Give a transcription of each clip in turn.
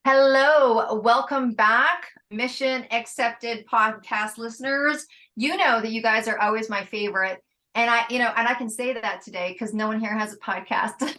Hello, welcome back, Mission Accepted podcast listeners. You know that you guys are always my favorite. And I can say that today because no one here has a podcast.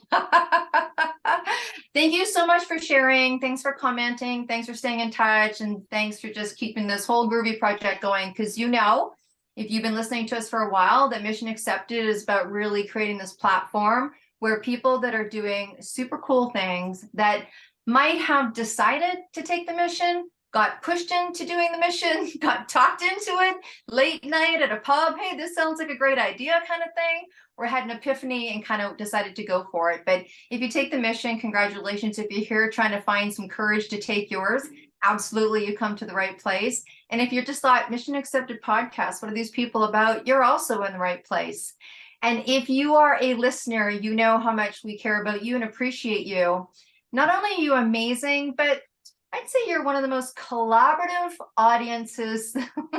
Thank you so much for sharing. Thanks for commenting. Thanks for staying in touch. And thanks for just keeping this whole groovy project going. Because if you've been listening to us for a while, that Mission Accepted is about really creating this platform where people that are doing super cool things that might have decided to take the mission, got pushed into doing the mission, got talked into it late night at a pub. Hey, this sounds like a great idea kind of thing. Or had an epiphany and kind of decided to go for it. But if you take the mission, congratulations. If you're here trying to find some courage to take yours, absolutely, you come to the right place. And if you're just thought, Mission Accepted podcast, what are these people about? You're also in the right place. And if you are a listener, you know how much we care about you and appreciate you. Not only are you amazing, but I'd say you're one of the most collaborative audiences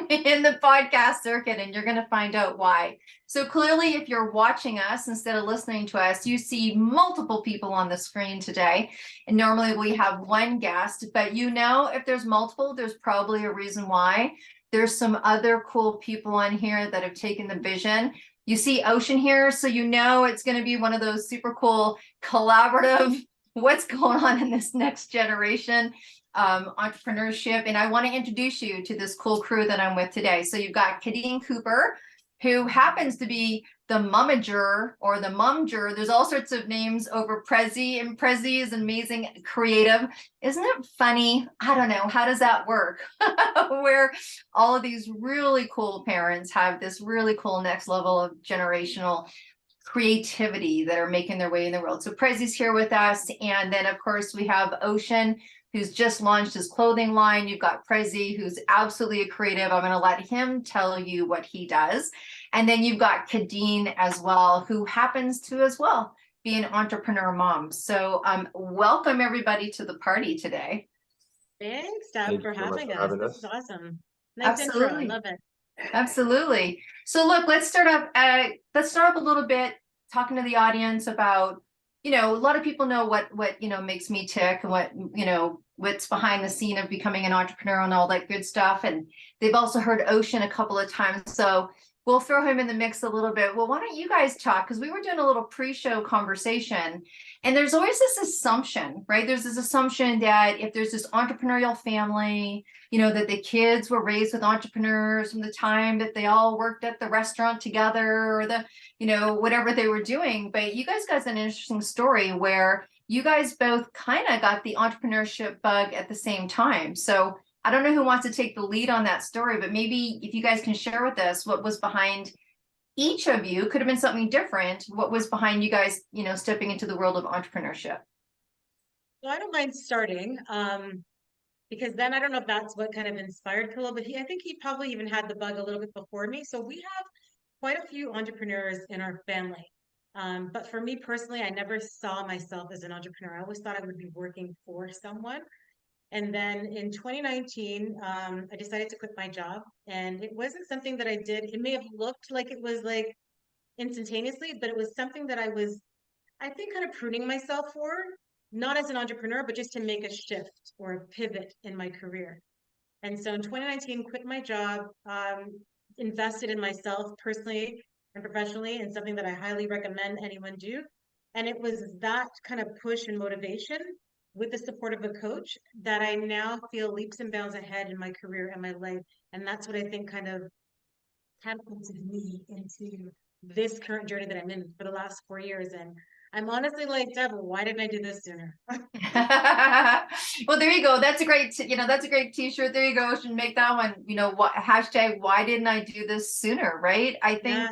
in the podcast circuit, and you're going to find out why. So clearly, if you're watching us instead of listening to us, you see multiple people on the screen today. And normally we have one guest, but if there's multiple, there's probably a reason why. There's some other cool people on here that have taken the vision. You see Ocean here, so it's going to be one of those super cool collaborative what's going on in this next generation entrepreneurship. And I want to introduce you to this cool crew that I'm with today. So you've got Kadine Cooper, who happens to be the Momager or the Momager. There's all sorts of names over Prezi, and Prezi is amazing creative. Isn't it funny? I don't know. How does that work? Where all of these really cool parents have this really cool next level of generational creativity that are making their way in the world. So Prezi's here with us. And then of course we have Ocean, who's just launched his clothing line. You've got Prezi, who's absolutely a creative. I'm going to let him tell you what he does. And then you've got Kadine as well, who happens to as well be an entrepreneur mom. So welcome everybody to the party today. Thanks, Deb, for having us. This is awesome. Nice intro. I love it. Absolutely. So look, let's start up a little bit talking to the audience about, a lot of people know what makes me tick and what's behind the scene of becoming an entrepreneur and all that good stuff. And they've also heard Ocean a couple of times. So we'll throw him in the mix a little bit. Well, why don't you guys talk? Because we were doing a little pre-show conversation, and there's always this assumption, right? There's this assumption that if there's this entrepreneurial family, that the kids were raised with entrepreneurs from the time that they all worked at the restaurant together or whatever they were doing. But you guys got an interesting story where you guys both kind of got the entrepreneurship bug at the same time. So I don't know who wants to take the lead on that story, but maybe if you guys can share with us what was behind each of you. Could have been something different. What was behind you guys, stepping into the world of entrepreneurship? Well, I don't mind starting, because then I don't know if that's what kind of inspired Khalil, but I think he probably even had the bug a little bit before me. So we have quite a few entrepreneurs in our family. But for me personally, I never saw myself as an entrepreneur. I always thought I would be working for someone. And then in 2019, I decided to quit my job, and it wasn't something that I did. It may have looked like it was like instantaneously, but it was something that I was, I think, kind of pruning myself for, not as an entrepreneur, but just to make a shift or a pivot in my career. And so in 2019, quit my job, invested in myself personally and professionally, and something that I highly recommend anyone do. And it was that kind of push and motivation with the support of a coach that I now feel leaps and bounds ahead in my career and my life. And that's what I think kind of catapulted me into this current journey that I'm in for the last 4 years. And I'm honestly like, Deb, why didn't I do this sooner? Well, there you go. That's a great, that's a great t-shirt. There you go. Should make that one, hashtag, why didn't I do this sooner? Right. I think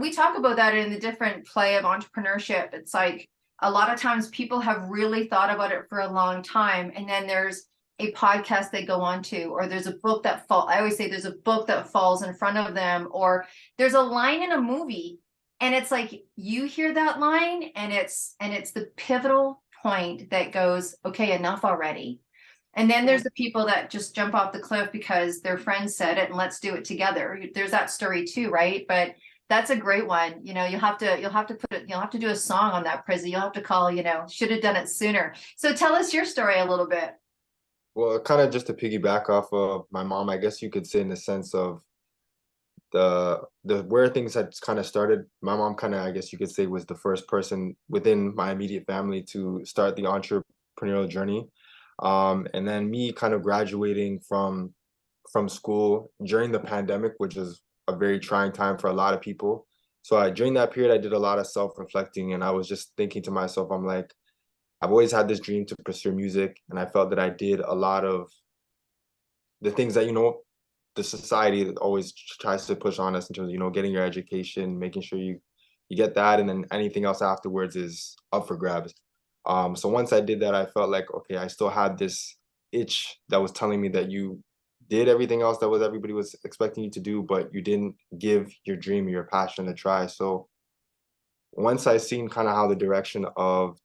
we talk about that in the different play of entrepreneurship. It's like, a lot of times people have really thought about it for a long time. And then there's a podcast they go on to, or there's a book that I always say there's a book that falls in front of them, or there's a line in a movie. And it's like, you hear that line and it's the pivotal point that goes, okay, enough already. And then there's the people that just jump off the cliff because their friends said it and let's do it together. There's that story too, right? But That's a great one. You know, you'll have to do a song on that, Prezi. You'll have to call, should have done it sooner. So tell us your story a little bit. Well, kind of just to piggyback off of my mom, I guess you could say in the sense of the where things had kind of started. My mom kind of, I guess you could say, was the first person within my immediate family to start the entrepreneurial journey. And then me kind of graduating from school during the pandemic, which is a very trying time for a lot of people. So during that period, I did a lot of self-reflecting, and I was just thinking to myself, I'm like, I've always had this dream to pursue music, and I felt that I did a lot of the things that, the society that always tries to push on us in terms of, getting your education, making sure you get that, and then anything else afterwards is up for grabs. So once I did that, I felt like, okay, I still had this itch that was telling me that you did everything else that was everybody was expecting you to do, but you didn't give your dream, your passion a try. So once I seen kind of how the direction of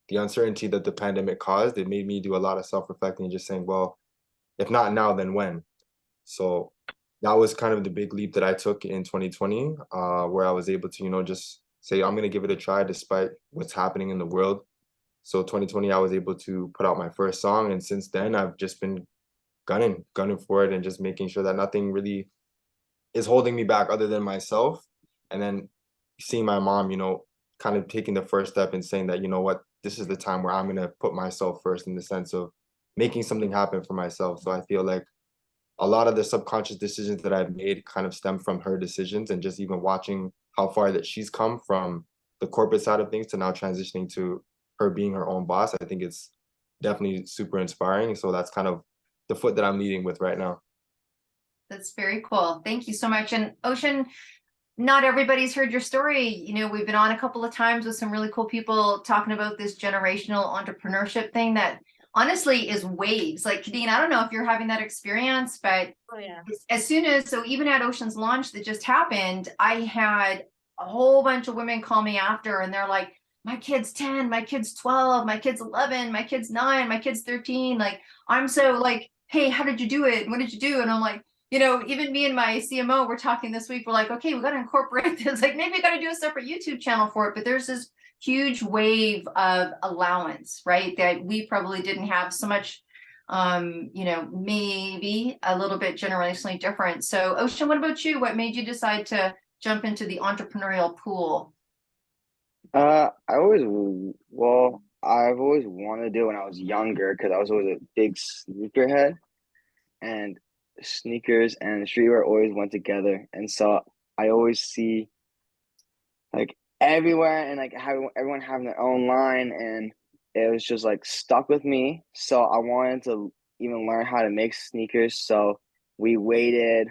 the uncertainty that the pandemic caused, it made me do a lot of self-reflecting and just saying, well, if not now, then when? So that was kind of the big leap that I took in 2020, where I was able to, just say, I'm going to give it a try despite what's happening in the world. So 2020, I was able to put out my first song. And since then, I've just been gunning for it and just making sure that nothing really is holding me back other than myself. And then seeing my mom, kind of taking the first step and saying that, you know what, this is the time where I'm going to put myself first in the sense of making something happen for myself. So I feel like a lot of the subconscious decisions that I've made kind of stem from her decisions, and just even watching how far that she's come from the corporate side of things to now transitioning to her being her own boss. I think it's definitely super inspiring. So that's kind of the foot that I'm leading with right now. That's very cool. Thank you so much. And Ocean, not everybody's heard your story. We've been on a couple of times with some really cool people talking about this generational entrepreneurship thing that honestly is waves. Like, Kadine, I don't know if you're having that experience, but Oh yeah. as soon as, so even at Ocean's launch that just happened, I had a whole bunch of women call me after, and they're like, my kid's 10, my kid's 12, my kid's 11, my kid's 9, my kid's 13. Like, I'm so like, hey, how did you do it? What did you do? And I'm like, even me and my CMO were talking this week. We're like, okay, we got to incorporate this. Like, maybe we got to do a separate YouTube channel for it. But there's this huge wave of allowance, right? That we probably didn't have so much, maybe a little bit generationally different. So Ocean, what about you? What made you decide to jump into the entrepreneurial pool? I've always wanted to do it when I was younger because I was always a big sneakerhead, and sneakers and streetwear always went together. And so I always see like everywhere and like everyone having their own line, and it was just like stuck with me. So I wanted to even learn how to make sneakers. So we waited,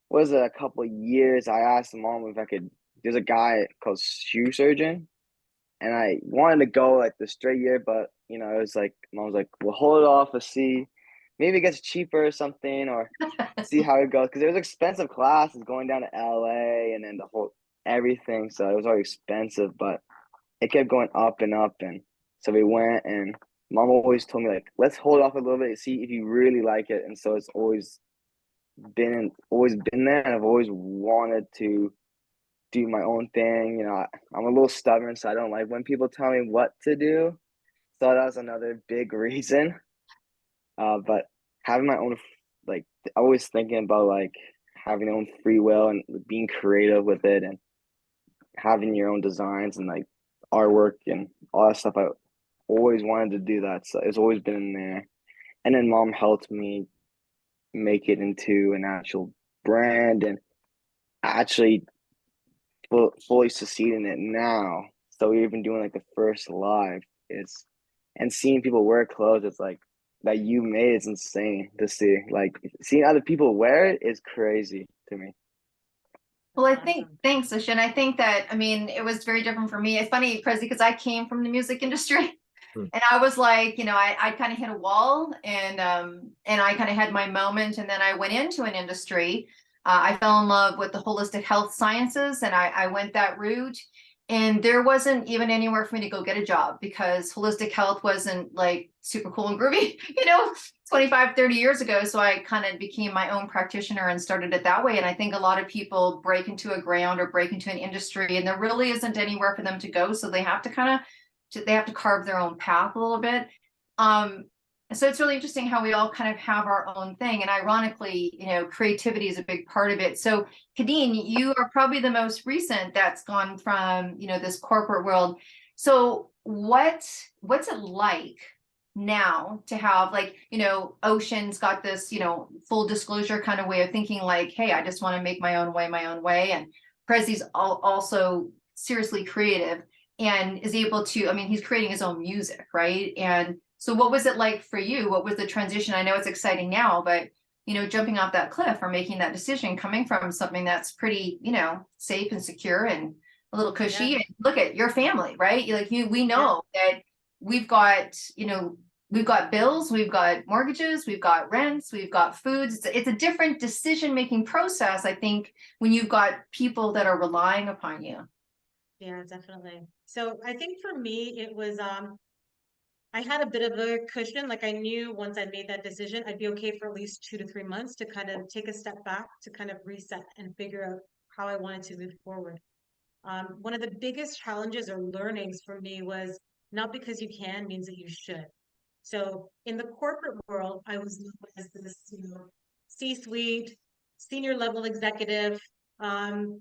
what was it, a couple of years. I asked mom if I could. There's a guy called Shoe Surgeon, and I wanted to go like the straight year, but it was like mom was like, "We'll hold it off and see, maybe it gets cheaper or something, or see how it goes." Because it was expensive classes going down to LA and then the whole everything, so it was already expensive, but it kept going up and up, and so we went, and mom always told me like, "Let's hold off a little bit and see if you really like it," and so it's always been there, and I've always wanted to do my own thing. I'm a little stubborn, so I don't like when people tell me what to do. So that was another big reason. But having my own, like, always thinking about like having your own free will and being creative with it, and having your own designs and like artwork and all that stuff. I always wanted to do that, so it's always been in there. And then mom helped me make it into an actual brand and actually fully succeed in it now. So we've been doing like the first live. And seeing people wear clothes, it's like that you made. It's insane to see. Like seeing other people wear it is crazy to me. Well, I think, thanks, Ocean. I think that, it was very different for me. It's funny, Prezi, because I came from the music industry. And I was like, I kind of hit a wall, and I kind of had my moment, and then I went into an industry. I fell in love with the holistic health sciences, and I went that route. And there wasn't even anywhere for me to go get a job because holistic health wasn't like super cool and groovy, 25, 30 years ago. So I kind of became my own practitioner and started it that way. And I think a lot of people break into a ground or break into an industry and there really isn't anywhere for them to go. So they have to they have to carve their own path a little bit. So it's really interesting how we all kind of have our own thing. And ironically, creativity is a big part of it. So Kadine, you are probably the most recent that's gone from, this corporate world. So what's it like now to have Ocean's got this, full disclosure kind of way of thinking like, hey, I just want to make my own way. And Prezi's also seriously creative and is able to, he's creating his own music, right? And so what was it like for you? What was the transition? I know it's exciting now, but, jumping off that cliff or making that decision, coming from something that's pretty, safe and secure and a little cushy. Yeah. And look at your family, right? We know that we've got, we've got bills, we've got mortgages, we've got rents, we've got foods. It's a different decision-making process, I think, when you've got people that are relying upon you. Yeah, definitely. So I think for me, it was, I had a bit of a cushion. Like I knew once I made that decision, I'd be okay for at least 2 to 3 months to kind of take a step back to kind of reset and figure out how I wanted to move forward. One of the biggest challenges or learnings for me was not because you can means that you should. So in the corporate world, I was known as this, C-suite, senior level executive. And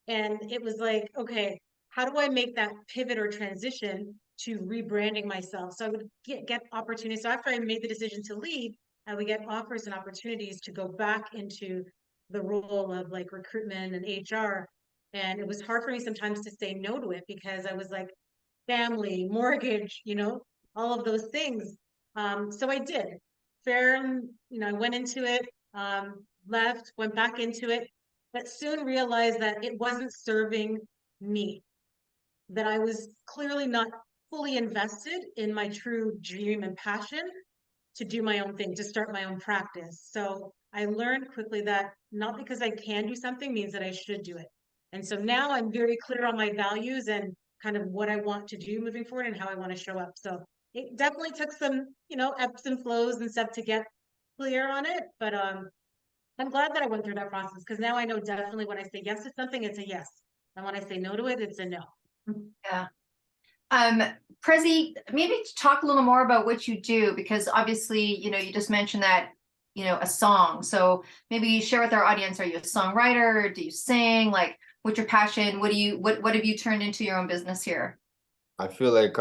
it was like, okay, how do I make that pivot or transition to rebranding myself? So I would get opportunities. So after I made the decision to leave, I would get offers and opportunities to go back into the role of like recruitment and HR. And it was hard for me sometimes to say no to it because I was like family, mortgage, all of those things. So I did. I went into it, left, went back into it, but soon realized that it wasn't serving me, that I was clearly not fully invested in my true dream and passion to do my own thing, to start my own practice. So I learned quickly that not because I can do something means that I should do it. And so now I'm very clear on my values and kind of what I want to do moving forward and how I want to show up. So it definitely took some, ebbs and flows and stuff to get clear on it. But I'm glad that I went through that process because now I know definitely when I say yes to something, it's a yes. And when I say no to it, it's a no. Yeah. Prezi, maybe talk a little more about what you do, because obviously, you just mentioned that, a song. So maybe you share with our audience, are you a songwriter? Do you sing? Like, what's your passion? What have you turned into your own business here? I feel like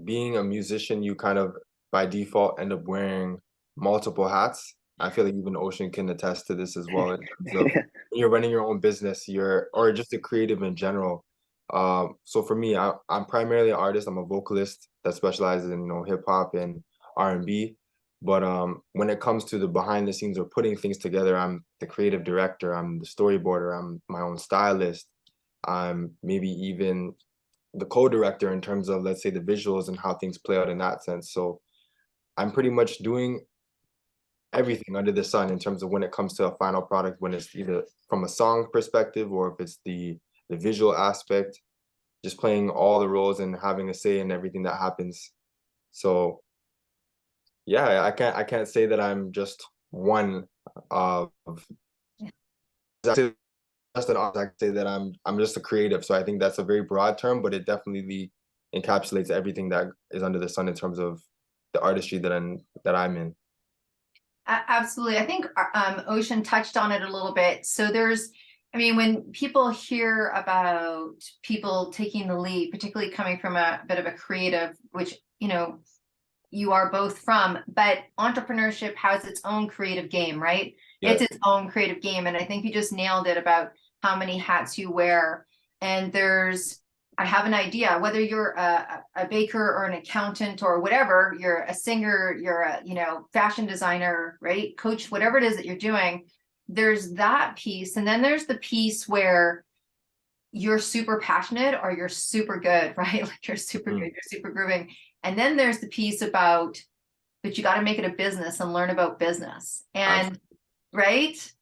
being a musician, you kind of by default end up wearing multiple hats. I feel like even Ocean can attest to this as well. In terms of when you're running your own business, or just a creative in general. So for me, I'm primarily an artist. I'm a vocalist that specializes in hip hop and R&B. But when it comes to the behind the scenes or putting things together, I'm the creative director. I'm the storyboarder. I'm my own stylist. I'm maybe even the co-director in terms of, let's say, the visuals and how things play out in that sense. So I'm pretty much doing everything under the sun in terms of when it comes to a final product, when it's either from a song perspective or if it's the visual aspect, just playing all the roles and having a say in everything that happens. So yeah, I can't say that I'm just one of just an artist. I can say that I'm just a creative. So I think that's a very broad term, but it definitely encapsulates everything that is under the sun in terms of the artistry that I'm in. Absolutely. I think Ocean touched on it a little bit. So when people hear about people taking the lead, particularly coming from a bit of a creative, which, you are both from, but entrepreneurship has its own creative game, right? Yeah. It's its own creative game. And I think you just nailed it about how many hats you wear. And I have an idea, whether you're a baker or an accountant or whatever, you're a singer, you're a, fashion designer, right? Coach, whatever it is that you're doing, there's that piece. And then there's the piece where you're super passionate or you're super good, right? Like you're super good, you're super grooving. And then there's the piece about, but you got to make it a business and learn about business. And right.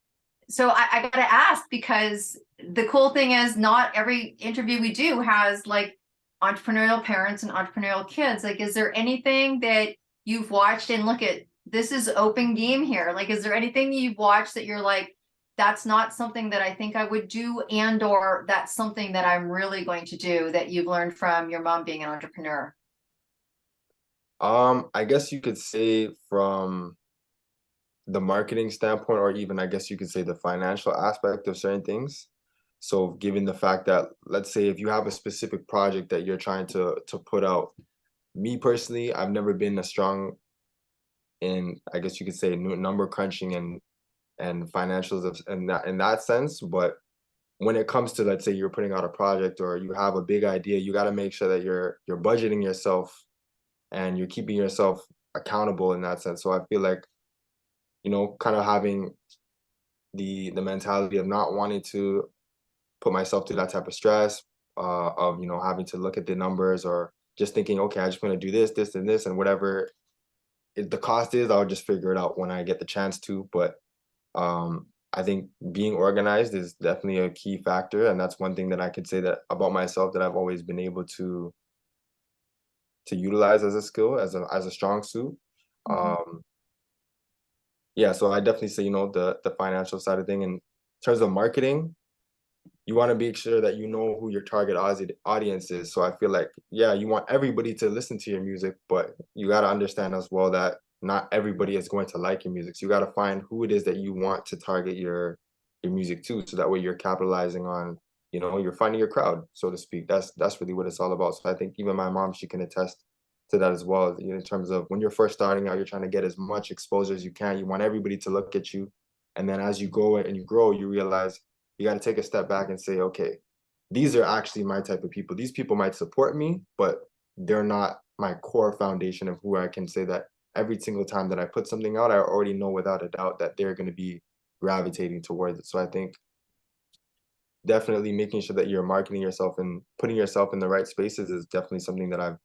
so I gotta ask, because the cool thing is not every interview we do has like entrepreneurial parents and entrepreneurial kids. Like, is there anything that you've watched and look at, this is open game here? Like, is there anything that you've watched that you're like, that's not something that I think I would do, and or that's something that I'm really going to do, that you've learned from your mom being an entrepreneur? I guess you could say from the marketing standpoint, or even I guess you could say the financial aspect of certain things. So given the fact that, let's say if you have a specific project that you're trying to put out, me personally, I've never been as strong in, I guess you could say, number crunching and financials in that sense. But when it comes to, let's say you're putting out a project or you have a big idea, you got to make sure that you're budgeting yourself and you're keeping yourself accountable in that sense. So I feel like, kind of having the mentality of not wanting to put myself through that type of stress, of having to look at the numbers, or just thinking, okay, I just want to do this and this, and whatever the cost is, I'll just figure it out when I get the chance to. But I think being organized is definitely a key factor, and that's one thing that I could say that about myself that I've always been able to utilize as a skill, as a strong suit. Yeah, so I definitely say, the financial side of thing. In terms of marketing, you want to make sure that you know who your target audience is. So I feel like, yeah, you want everybody to listen to your music, but you got to understand as well that not everybody is going to like your music. So you got to find who it is that you want to target your music to, so that way you're capitalizing on, you're finding your crowd, so to speak. That's really what it's all about. So I think even my mom, she can attest to that as well. In terms of when you're first starting out, you're trying to get as much exposure as you can. You want everybody to look at you, and then as you go and you grow, you realize you got to take a step back and say, okay, these are actually my type of people. These people might support me, but they're not my core foundation of who I can say that every single time that I put something out, I already know without a doubt that they're going to be gravitating towards it. So I think definitely making sure that you're marketing yourself and putting yourself in the right spaces is definitely something that I've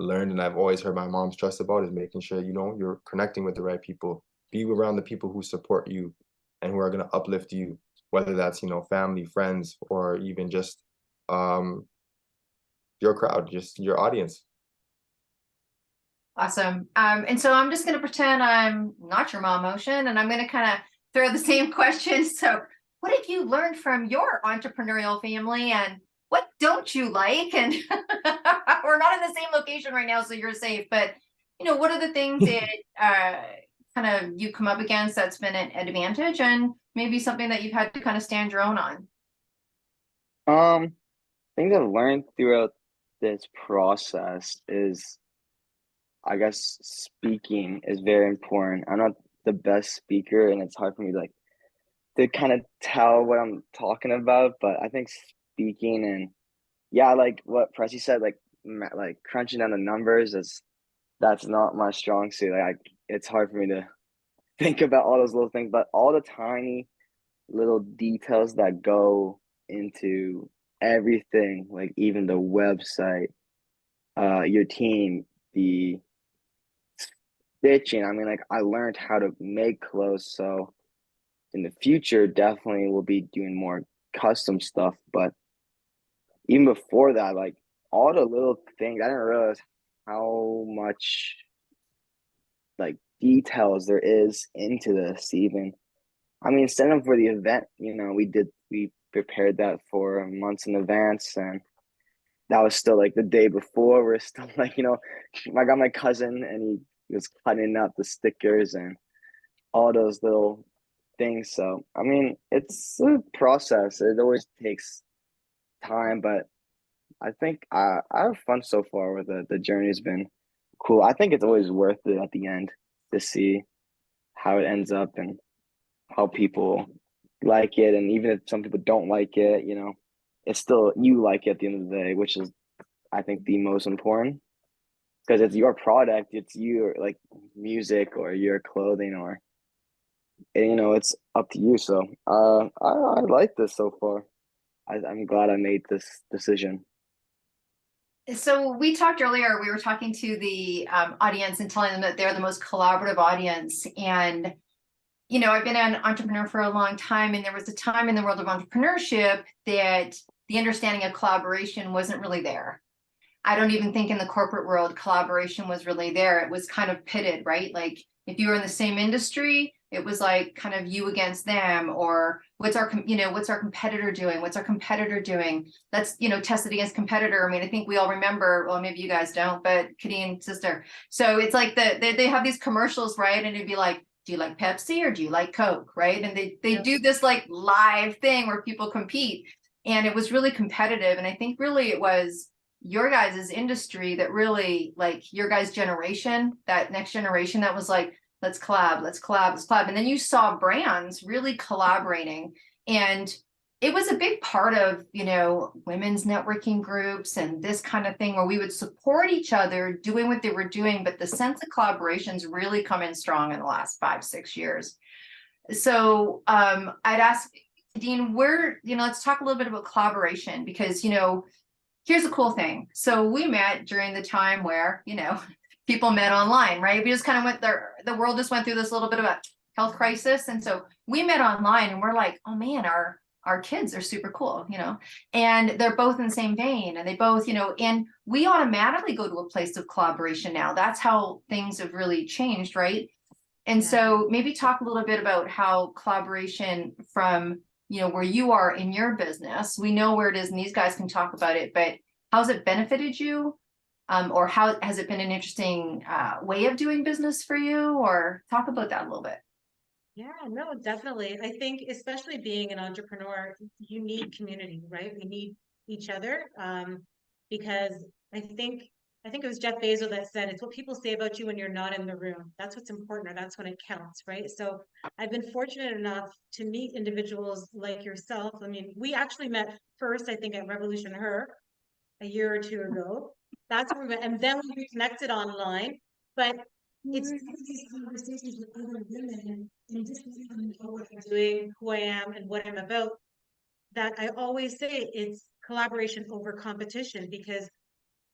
learned, and I've always heard my mom stress about, is making sure, you're connecting with the right people. Be around the people who support you and who are going to uplift you, whether that's, family, friends, or even just your crowd, just your audience. Awesome. And so I'm just going to pretend I'm not your mom, Ocean, and I'm going to kind of throw the same questions. So what have you learned from your entrepreneurial family, and what don't you like? And we're not in the same location right now, so you're safe. But, what are the things that kind of you come up against that's been an advantage, and maybe something that you've had to kind of stand your own on? Things I've learned throughout this process is, I guess, speaking is very important. I'm not the best speaker, and it's hard for me to kind of tell what I'm talking about, but I think speaking, and yeah, like what Pressy said, like crunching down the numbers, that's not my strong suit. It's hard for me to think about all those little things, but all the tiny little details that go into everything, like even the website, your team, the stitching. I mean, like I learned how to make clothes, so in the future, definitely we'll be doing more custom stuff. But even before that, like all the little things, I didn't realize how much like details there is into this. Even, I mean, setting up for the event, we prepared that for months in advance, and that was still like the day before. We're still like, I got my cousin, and he was cutting out the stickers and all those little things. So, I mean, it's a process. It always takes time, but I think I have fun so far with it. The journey's been cool. I think it's always worth it at the end to see how it ends up and how people like it. And even if some people don't like it, it's still you like it at the end of the day, which is, I think, the most important, because it's your product, it's your like music or your clothing, or it's up to you. So I like this so far. I'm glad I made this decision. So we talked earlier, we were talking to the audience and telling them that they're the most collaborative audience. And you know, I've been an entrepreneur for a long time, and there was a time in the world of entrepreneurship that the understanding of collaboration wasn't really there. I don't even think in the corporate world collaboration was really there. It was kind of pitted, right? Like if you were in the same industry, it was like kind of you against them, or what's our, you know, what's our competitor doing? What's our competitor doing? That's, you know, tested against competitor. I mean, I think we all remember, well, maybe you guys don't, but Kadine, sister. So it's like they have these commercials, right? And it'd be like, do you like Pepsi or do you like Coke? Right. And they Yeah. do this like live thing where people compete. And it was really competitive. And I think really it was your guys' industry that really, like your guys' generation, that next generation that was like, let's collab, let's collab, let's collab. And then you saw brands really collaborating. And it was a big part of, you know, women's networking groups and this kind of thing where we would support each other doing what they were doing. But the sense of collaborations really come in strong in the last 5-6 years. So I'd ask Dean, where, you know, let's talk a little bit about collaboration, because, you know, here's a cool thing. So we met during the time where, you know, people met online, right? We just kind of went there. The world just went through this little bit of a health crisis. And so we met online and we're like, oh man, our kids are super cool, you know, and they're both in the same vein, and they both, you know, and we automatically go to a place of collaboration now. That's how things have really changed, right? And Yeah. so maybe talk a little bit about how collaboration from, you know, where you are in your business, we know where it is and these guys can talk about it, but how's it benefited you? Or how has it been an interesting way of doing business for you? Or talk about that a little bit. Yeah, no, definitely. I think especially being an entrepreneur, you need community, right? We need each other. Because I think it was Jeff Bezos that said it's what people say about you when you're not in the room. That's what's important, or that's when it counts, right? So I've been fortunate enough to meet individuals like yourself. I mean, we actually met first, I think, at Revolution Her a year or two ago. That's where we met, and then we reconnected online. But it's these conversations with other women and just letting them know what I'm doing, who I am, and what I'm about, that I always say it's collaboration over competition, because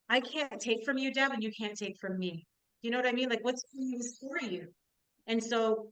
I can't take from you, Deb, and you can't take from me. You know what I mean? Like what's for you is for you. And so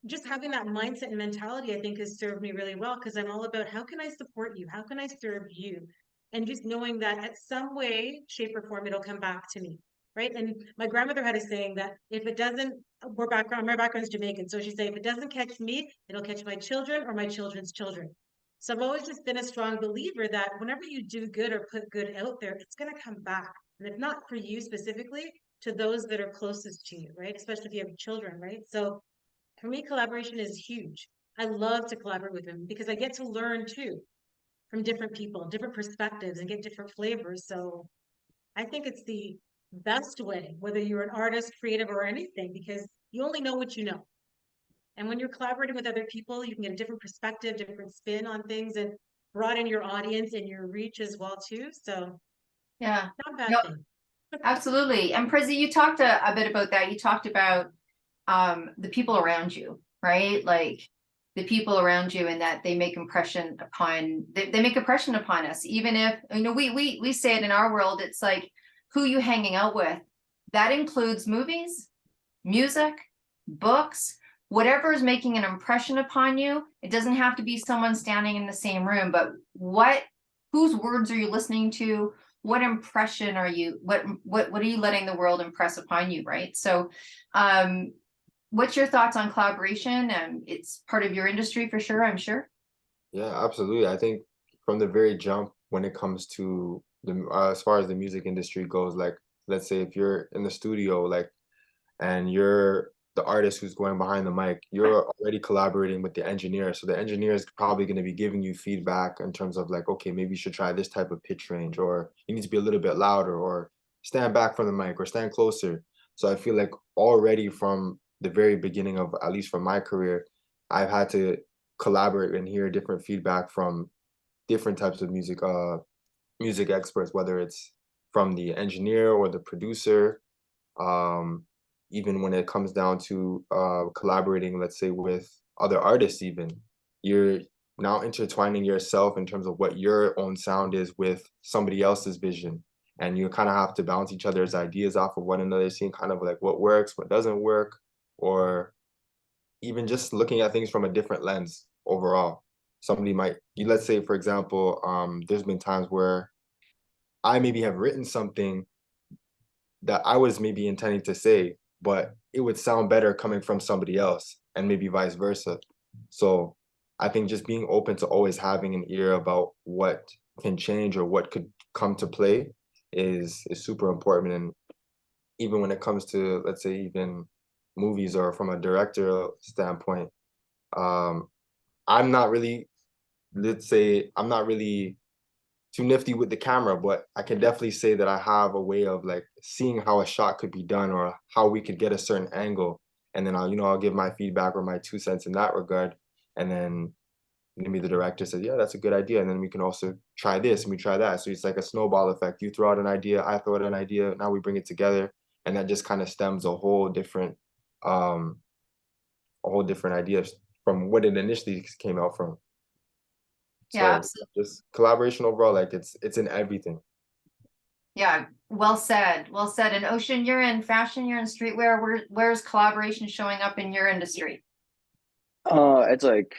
just having that mindset and mentality, I think, has served me really well, because I'm all about how can I support you? How can I serve you? And just knowing that at some way, shape, or form, it'll come back to me. Right. And my grandmother had a saying that if it doesn't, my background's Jamaican. So she'd say, if it doesn't catch me, it'll catch my children or my children's children. So I've always just been a strong believer that whenever you do good or put good out there, it's going to come back. And if not for you specifically, to those that are closest to you, right? Especially if you have children, right? So for me, collaboration is huge. I love to collaborate with them because I get to learn too from different people, different perspectives, and get different flavors. So I think it's the best way, whether you're an artist, creative, or anything, because you only know what you know. And when you're collaborating with other people, you can get a different perspective, different spin on things, and broaden your audience and your reach as well too. So Yeah, not a bad no, thing. absolutely. And Prezi, you talked a bit about that. You talked about the people around you, right? Like the people around you, and that they make impression upon, they make impression upon us, even if, you know, we say it in our world, it's like who you hanging out with. That includes movies, music, books, whatever is making an impression upon you. It doesn't have to be someone standing in the same room, but whose words are you listening to? What impression are you, what are you letting the world impress upon you, right? So what's your thoughts on collaboration? And it's part of your industry for sure, I'm sure. Yeah, absolutely. I think from the very jump, when it comes to the as far as the music industry goes, like let's say if you're in the studio, like, and you're the artist who's going behind the mic, you're already collaborating with the engineer. So the engineer is probably going to be giving you feedback in terms of like, okay, maybe you should try this type of pitch range, or you need to be a little bit louder, or stand back from the mic, or stand closer. So I feel like already from the very beginning of, at least from my career, I've had to collaborate and hear different feedback from different types of music experts, whether it's from the engineer or the producer. Even when it comes down to collaborating, let's say with other artists, even, you're now intertwining yourself in terms of what your own sound is with somebody else's vision, and you kind of have to bounce each other's ideas off of one another, seeing kind of like what works, what doesn't work, or even just looking at things from a different lens overall. Somebody might, let's say, for example, there's been times where I maybe have written something that I was maybe intending to say, but it would sound better coming from somebody else, and maybe vice versa. So I think just being open to always having an ear about what can change or what could come to play is super important. And even when it comes to, let's say, even movies or from a director standpoint, I'm not really, let's say, I'm not really too nifty with the camera, but I can definitely say that I have a way of like seeing how a shot could be done or how we could get a certain angle. And then I'll give my feedback or my 2 cents in that regard. And then maybe the director says, yeah, that's a good idea. And then we can also try this and we try that. So it's like a snowball effect. You throw out an idea, I throw out an idea, now we bring it together. And that just kind of stems a whole different idea from what it initially came out from. Yeah, So absolutely. just collaboration overall, like it's in everything. Yeah, well said. Well said. And Ocean, you're in fashion, you're in streetwear. Where's collaboration showing up in your industry? It's like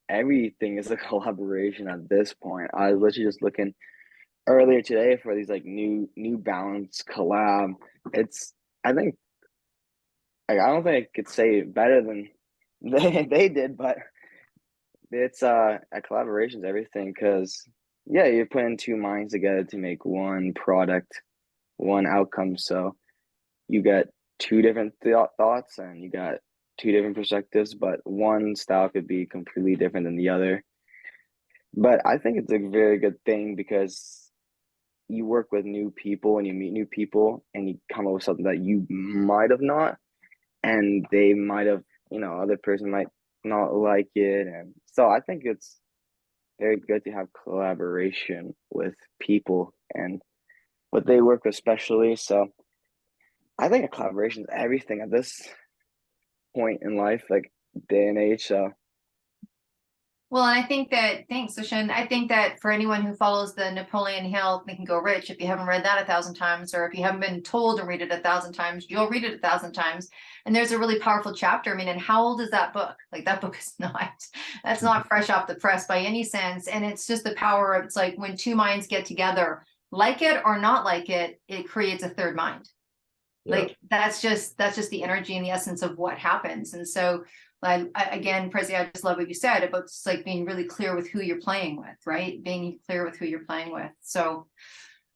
everything is a collaboration at this point. I was literally just looking earlier today for these like New Balance collab. It's I think like, I don't think I could say it better than they did, but it's a collaboration is everything because yeah, you're putting two minds together to make one product, one outcome. So you got two different thoughts and you got two different perspectives, but one style could be completely different than the other. But I think it's a very good thing because you work with new people and you meet new people and you come up with something that you might have not, and they might have, other person might not like it. And so I think it's very good to have collaboration with people and what they work with, especially. So I think a collaboration is everything at this point in life, like day and age. So Well, and I think that, thanks, Ocean. I think that for anyone who follows the Napoleon Hill Think and Go Rich, if you haven't read that 1,000 times, or if you haven't been told to read it 1,000 times, you'll read it 1,000 times. And there's a really powerful chapter. I mean, and how old is that book? Like that book is that's not fresh off the press by any sense. And it's just the power of, it's like when two minds get together, like it or not like it, it creates a third mind. Yeah. Like that's just the energy and the essence of what happens. And so again, Prezi, I just love what you said about just like being really clear with who you're playing with, right? Being clear with who you're playing with. So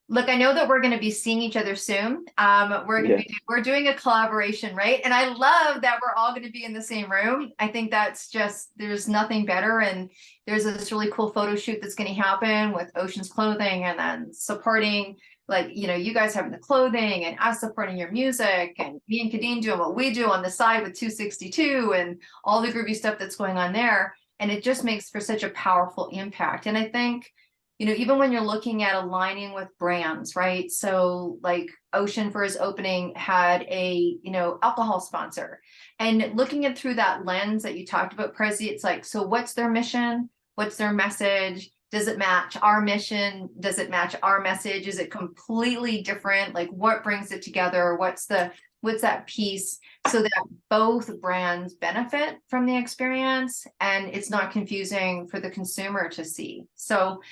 look, I know that we're going to be seeing each other soon. We're doing a collaboration, right? And I love that we're all going to be in the same room. I think that's just, there's nothing better. And there's this really cool photo shoot that's going to happen with Ocean's clothing, and then supporting, like, you guys having the clothing and us supporting your music, and me and Kadine doing what we do on the side with 262 and all the groovy stuff that's going on there. And it just makes for such a powerful impact. And I think, even when you're looking at aligning with brands, right? So like Ocean for his opening had a, alcohol sponsor, and looking at through that lens that you talked about, Prezi, it's like, so what's their mission? What's their message? Does it match our mission? Does it match our message? Is it completely different? Like what brings it together? What's that piece so that both brands benefit from the experience and it's not confusing for the consumer to see? So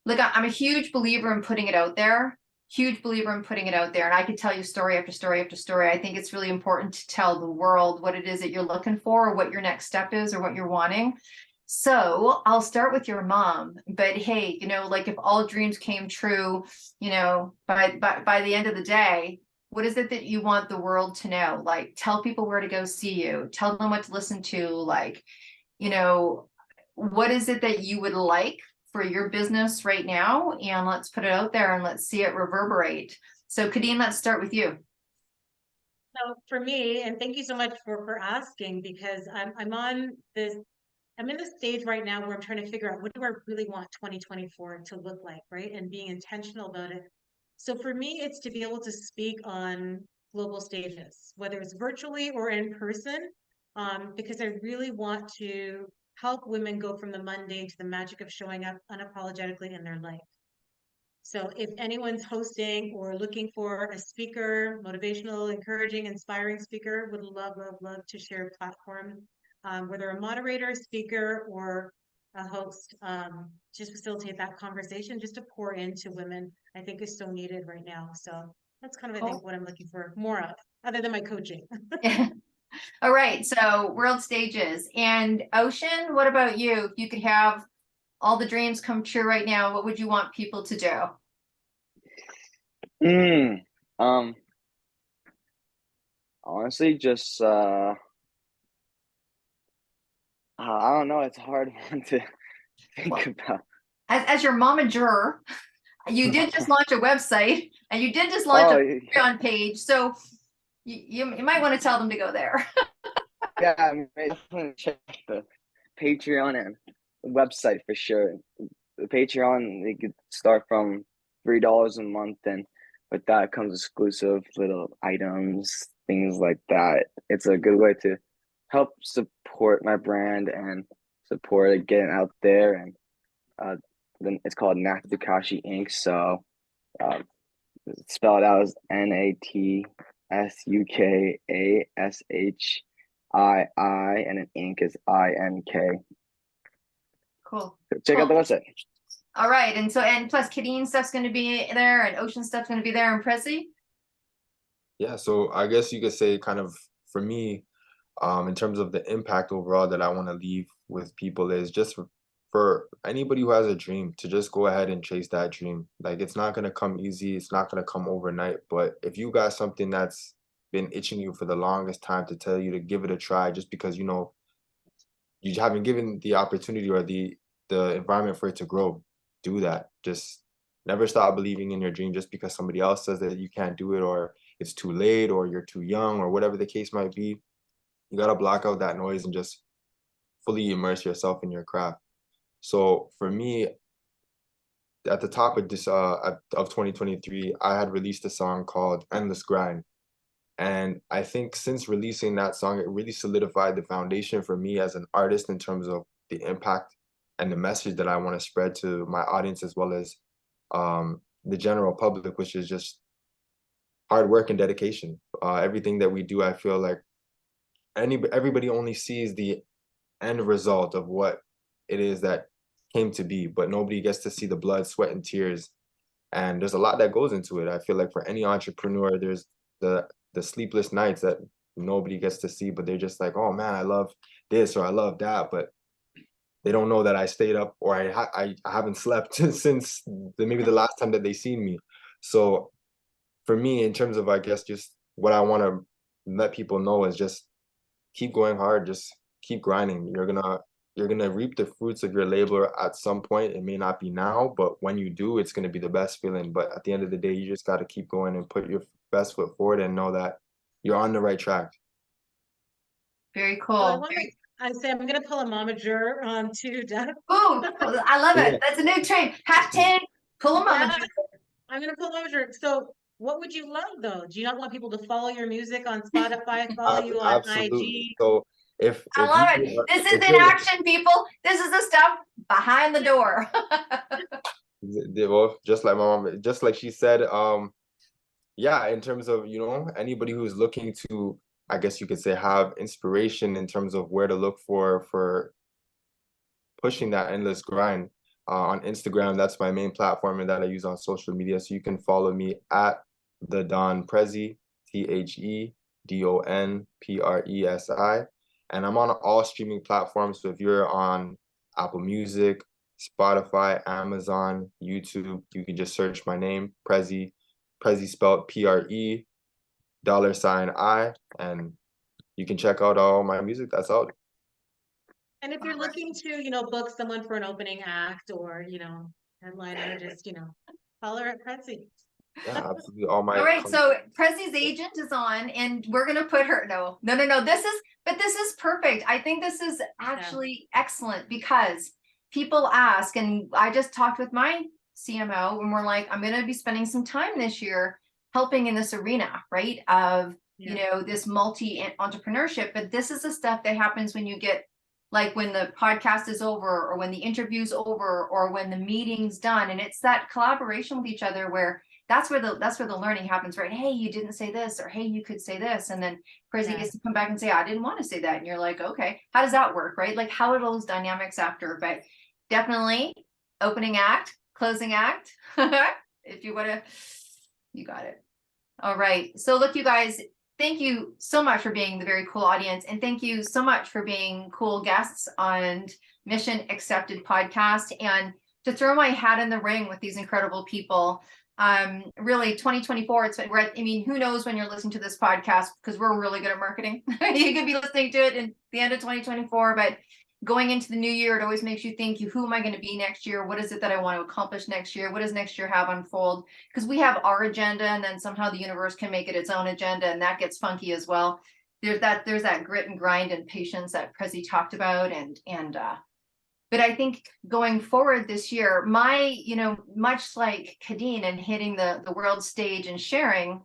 look, I'm a huge believer in putting it out there, And I could tell you story after story after story. I think it's really important to tell the world what it is that you're looking for, what your next step is, or what you're wanting. So I'll start with your mom, but hey, like if all dreams came true, by the end of the day, what is it that you want the world to know? Like, tell people where to go see you, tell them what to listen to, like, what is it that you would like for your business right now? And let's put it out there and let's see it reverberate. So Kadine, let's start with you. So for me, and thank you so much for asking, because I'm in this stage right now where I'm trying to figure out what do I really want 2024 to look like, right? And being intentional about it. So for me, it's to be able to speak on global stages, whether it's virtually or in person, because I really want to help women go from the mundane to the magic of showing up unapologetically in their life. So if anyone's hosting or looking for a speaker, motivational, encouraging, inspiring speaker, would love, love, love to share a platform whether a moderator, speaker, or a host, just facilitate that conversation, just to pour into women, I think is so needed right now. So that's kind of, I think, what I'm looking for more of, other than my coaching. All right, so world stages. And Ocean, what about you? If you could have all the dreams come true right now, what would you want people to do? Honestly, just I don't know. It's a hard one to think Well, about. as your momager, you did just launch a website and you did just launch Oh, a Patreon page. So you might want to tell them to go there. yeah, I mean, definitely check the Patreon and website for sure. The Patreon, you could start from $3 a month, and with that comes exclusive little items, things like that. It's a good way to help support my brand and support it getting out there. And then it's called Natsukashi Inc. So spell it out as NATSUKASHII, and then Inc. is INK. Cool. Check out the website. All right. And so, and plus Kadine stuff's going to be there and Ocean stuff's going to be there in Prezi. Yeah, so I guess you could say kind of for me, in terms of the impact overall that I want to leave with people is just for anybody who has a dream to just go ahead and chase that dream. Like it's not gonna come easy, it's not gonna come overnight. But if you got something that's been itching you for the longest time to tell you to give it a try, just because you know you haven't given the opportunity or the environment for it to grow, do that. Just never stop believing in your dream just because somebody else says that you can't do it or it's too late or you're too young or whatever the case might be. You gotta block out that noise and just fully immerse yourself in your craft. So for me, at the top of this of 2023, I had released a song called Endless Grind. And I think since releasing that song, it really solidified the foundation for me as an artist in terms of the impact and the message that I want to spread to my audience as well as the general public, which is just hard work and dedication. Everything that we do, I feel like everybody only sees the end result of what it is that came to be, but nobody gets to see the blood, sweat, and tears. And there's a lot that goes into it. I feel like for any entrepreneur, there's the sleepless nights that nobody gets to see, but they're just like, oh man, I love this or I love that, but they don't know that I stayed up or I haven't slept since maybe the last time that they seen me. So for me, in terms of, I guess, just what I want to let people know is just keep going hard, just keep grinding. You're gonna reap the fruits of your labor at some point. It may not be now, but when you do, it's gonna be the best feeling. But at the end of the day, you just gotta keep going and put your best foot forward and know that you're on the right track. Very So I cool. want to, I say I'm going to pull a momager too, Deb. Ooh, I love it. That's a new trend. #, pull them Yeah, up. I'm going to pull a momager. So what would you love though? Do you not want people to follow your music on Spotify, follow you on Absolutely. IG? So if I love it. This is in action, people. This is the stuff behind the door. well, just like my mom, just like she said, yeah, in terms of, you know, anybody who's looking to, I guess you could say, have inspiration in terms of where to look for pushing that endless grind, on Instagram, that's my main platform and that I use on social media. So you can follow me at the Don Prezi, TheDonPresi, and I'm on all streaming platforms. So if you're on Apple Music, Spotify, Amazon, YouTube, you can just search my name, Prezi spelled PRE $I, and you can check out all my music that's out. And if you're looking to, book someone for an opening act or, headliner, just, follow her at Prezi. Yeah, absolutely. All right, so Prezi's agent is on, and we're gonna put her. No. This is perfect. I think this is actually excellent because people ask, and I just talked with my CMO, and we're like, I'm gonna be spending some time this year helping in this arena, right? Of this multi-entrepreneurship, but this is the stuff that happens when you get, like, when the podcast is over or when the interview's over or when the meeting's done, and it's that collaboration with each other where that's where the learning happens, right? Hey, you didn't say this, or hey, you could say this. And then Prezi gets to come back and say, I didn't want to say that. And you're like, okay, how does that work? Right? Like, how are those dynamics after? But definitely opening act, closing act. If you want to, you got it. All right. So look, you guys, thank you so much for being the very cool audience. And thank you so much for being cool guests on Mission Accepted podcast, and to throw my hat in the ring with these incredible people. Really 2024, I mean, who knows when you're listening to this podcast, because we're really good at marketing. You could be listening to it in the end of 2024, but going into the new year, it always makes you think, who am I going to be next year? What is it that I want to accomplish next year? What does next year have unfold? Because we have our agenda, and then somehow the universe can make it its own agenda, and that gets funky as well. There's that grit and grind and patience that Prezi talked about, but I think going forward this year, much like Kadine and hitting the world stage and sharing,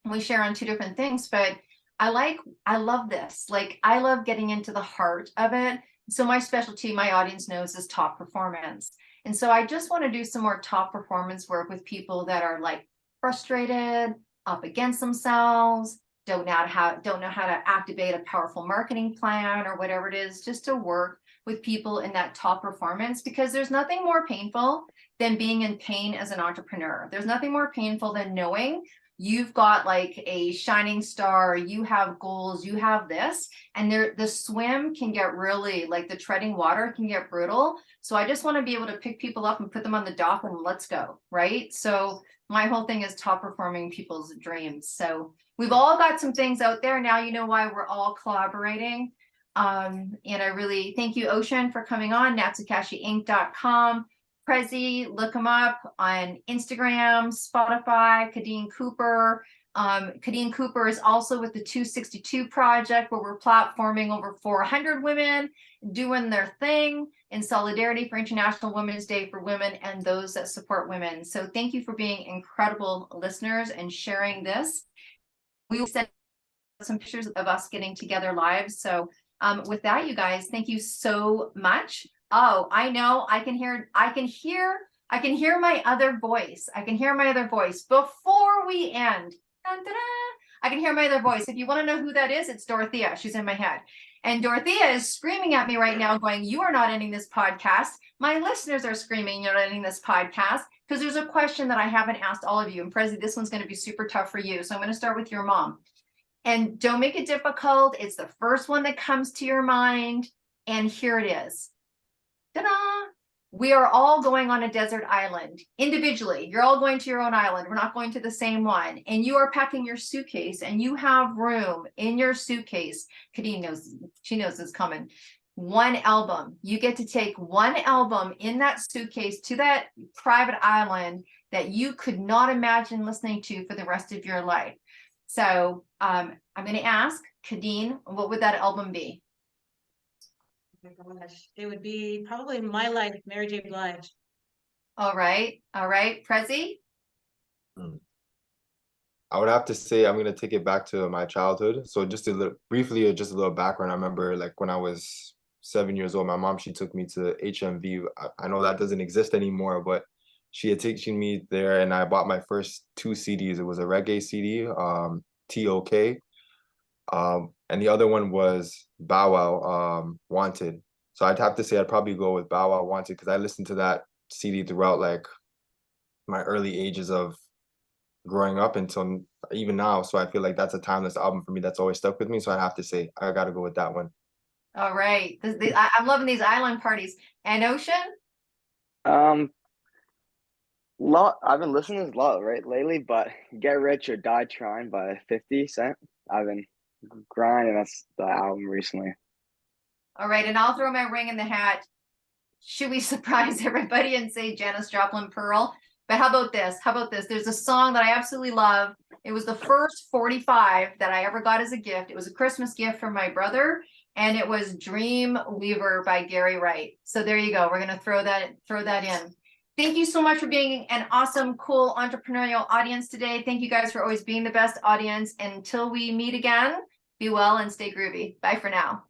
we share on two different things, but I love this. Like, I love getting into the heart of it. So my specialty, my audience knows, is top performance. And so I just want to do some more top performance work with people that are like frustrated, up against themselves, don't know how to activate a powerful marketing plan or whatever it is, just to work with people in that top performance, because there's nothing more painful than being in pain as an entrepreneur. There's nothing more painful than knowing you've got like a shining star, you have goals, you have this, and the swim can get really, like, the treading water can get brutal. So I just want to be able to pick people up and put them on the dock and let's go, right? So my whole thing is top performing people's dreams. So we've all got some things out there now. You know why we're all collaborating. And I really thank you, Ocean, for coming on. natsukashiinc.com. Prezi, look them up on Instagram, Spotify. Kadine Cooper. Kadine Cooper is also with the 262 project, where we're platforming over 400 women doing their thing in solidarity for International Women's Day for women and those that support women. So thank you for being incredible listeners and sharing this. We will send some pictures of us getting together live. So with that, you guys, thank you so much. Oh, I know, I can hear my other voice. I can hear my other voice before we end. Dun, dun, dun. I can hear my other voice. If you want to know who that is, it's Dorothea. She's in my head. And Dorothea is screaming at me right now going, you are not ending this podcast. My listeners are screaming, you're not ending this podcast, because there's a question that I haven't asked all of you. And Prezi, this one's going to be super tough for you. So I'm going to start with your mom. And don't make it difficult. It's the first one that comes to your mind. And here it is. Ta-da! We are all going on a desert island individually. You're all going to your own island. We're not going to the same one. And you are packing your suitcase, and you have room in your suitcase. Kadine knows, she knows it's coming. One album. You get to take one album in that suitcase to that private island that you could not imagine listening to for the rest of your life. So I'm going to ask Kadine, what would that album be? Oh my gosh, it would be probably My Life, Mary J. Blige. All right, Prezi? I would have to say I'm going to take it back to my childhood. So just briefly, just a little background. I remember, like, when I was 7 years old, my mom, she took me to HMV. I know that doesn't exist anymore, but she had taken me there, and I bought my first 2 CDs. It was a reggae CD, TOK, and the other one was Bow Wow, Wanted. So I'd have to say I'd probably go with Bow Wow, Wanted, because I listened to that CD throughout, like, my early ages of growing up until even now. So I feel like that's a timeless album for me that's always stuck with me. So I have to say I got to go with that one. All right. I'm loving these island parties. And Ocean? I've been listening to this a lot lately, but Get Rich or Die Trying by 50 Cent. I've been grinding. That's the album recently. All right. And I'll throw my ring in the hat. Should we surprise everybody and say Janis Joplin, Pearl? But how about this? There's a song that I absolutely love. It was the first 45 that I ever got as a gift. It was a Christmas gift from my brother, and it was Dream Weaver by Gary Wright. So there you go. We're going to throw that in. Thank you so much for being an awesome, cool entrepreneurial audience today. Thank you guys for always being the best audience. Until we meet again, be well and stay groovy. Bye for now.